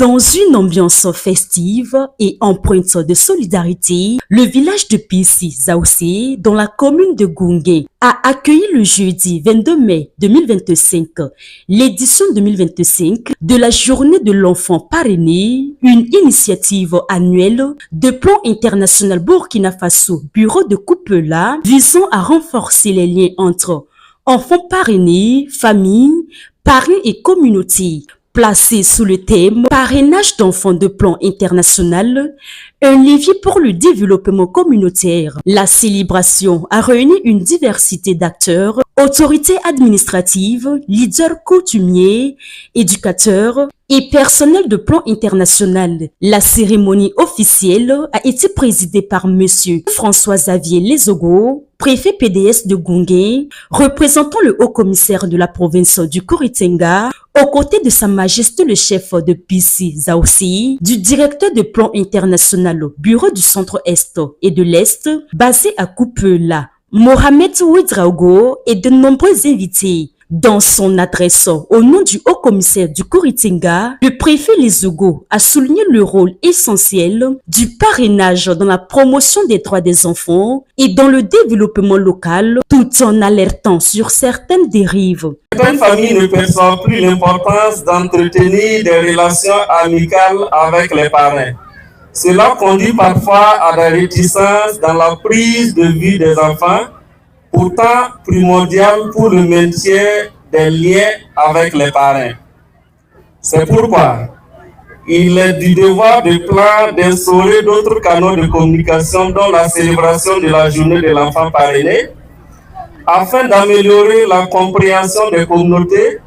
Dans une ambiance festive et empreinte de solidarité, le village de Pissi-Zaoussé, dans la commune de Goungé, a accueilli le jeudi 22 mai 2025 l'édition 2025 de la Journée de l'enfant parrainé, une initiative annuelle de Plan International Burkina Faso, bureau de Kupela, visant à renforcer les liens entre enfants parrainés, familles, parents et communautés. Placé sous le thème parrainage d'enfants de plan international, un levier pour le développement communautaire. La célébration a réuni une diversité d'acteurs, autorités administratives, leaders coutumiers, éducateurs et personnel de plan international. La cérémonie officielle a été présidée par Monsieur François-Xavier Lezogo, préfet PDS de Goungé, représentant le haut-commissaire de la province du Kouri-Tenga, aux côtés de Sa Majesté le chef de Pissi-Zaoussé, du directeur de plan international au bureau du centre-est et de l'est, basé à Kupela, Mohamed Ouedraogo et de nombreux invités. Dans son adresse au nom du haut-commissaire du Kouri-Tenga, le préfet Lezogo a souligné le rôle essentiel du parrainage dans la promotion des droits des enfants et dans le développement local, tout en alertant sur certaines dérives. Certaines familles ne perçoivent plus l'importance d'entretenir des relations amicales avec les parrains. Cela conduit parfois à des réticences dans la prise de vue des enfants, pourtant primordial pour le maintien des liens avec les parrains. C'est pourquoi il est du devoir de plan d'instaurer d'autres canaux de communication dont la célébration de la journée de l'enfant parrainé, afin d'améliorer la compréhension des communautés,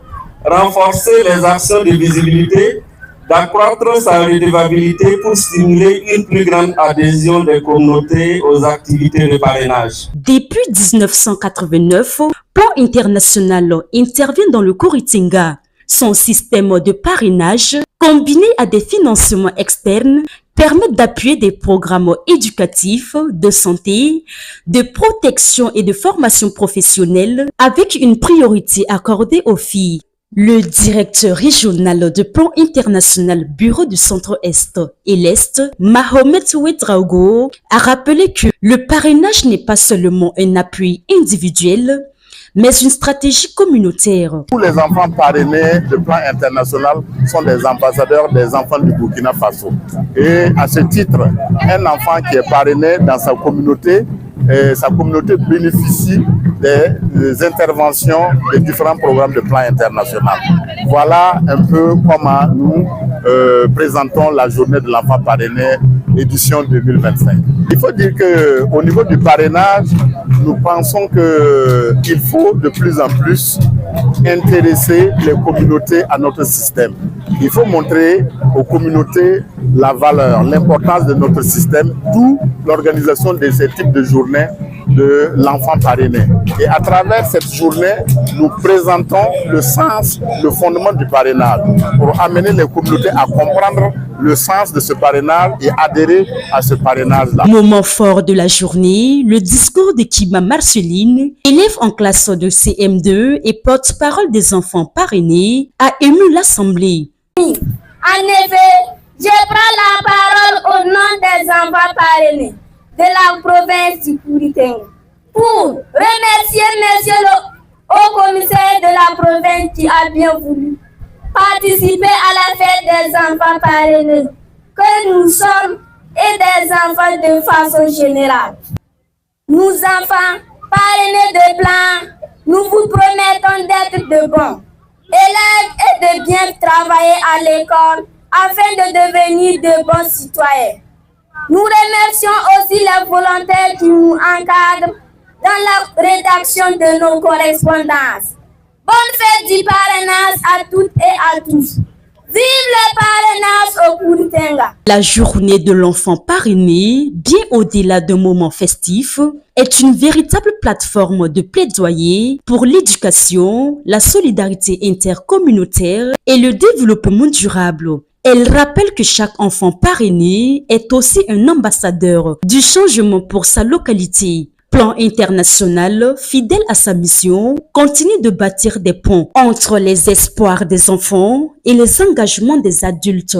renforcer les actions de visibilité, d'accroître sa redevabilité pour stimuler une plus grande adhésion des communautés aux activités de parrainage. Depuis 1989, Plan International intervient dans le Kouri-Tenga. Son système de parrainage, combiné à des financements externes, permet d'appuyer des programmes éducatifs, de santé, de protection et de formation professionnelle avec une priorité accordée aux filles. Le directeur régional de Plan International Bureau du Centre-Est et l'Est, Mohamed Ouedraogo, a rappelé que le parrainage n'est pas seulement un appui individuel, mais une stratégie communautaire. Tous les enfants parrainés de Plan International sont des ambassadeurs des enfants du Burkina Faso. Et à ce titre, un enfant qui est parrainé dans sa communauté bénéficie des interventions des différents programmes de Plan International. Voilà un peu comment nous présentons la journée de l'enfant parrainé édition 2025. Il faut dire qu'au niveau du parrainage, nous pensons qu'il faut de plus en plus intéresser les communautés à notre système. Il faut montrer aux communautés la valeur, l'importance de notre système, d'où l'organisation de ces types de journées de l'enfant parrainé. Et à travers cette journée, nous présentons le sens, le fondement du parrainage pour amener les communautés à comprendre le sens de ce parrainage et adhérer à ce parrainage-là. Moment fort de la journée, le discours de Kima Marceline, élève en classe de CM2 et porte-parole des enfants parrainés, a ému l'Assemblée. En effet, je prends la parole au nom des enfants parrainés de la province du Kouri-Tenga pour remercier monsieur le haut-commissaire de la province qui a bien voulu participer à la fête des enfants parrainés que nous sommes et des enfants de façon générale. Nous enfants parrainés de plan, nous vous promettons d'être de bons élèves et de bien travailler à l'école afin de devenir de bons citoyens. Nous remercions aussi les volontaires qui nous encadrent dans la rédaction de nos correspondances. Bonne fête du parrainage à toutes et à tous. Vive le parrainage au Kouri-Tenga. La journée de l'enfant parrainé, bien au-delà d'un moment festif, est une véritable plateforme de plaidoyer pour l'éducation, la solidarité intercommunautaire et le développement durable. Elle rappelle que chaque enfant parrainé est aussi un ambassadeur du changement pour sa localité. Plan International, fidèle à sa mission, continue de bâtir des ponts entre les espoirs des enfants et les engagements des adultes.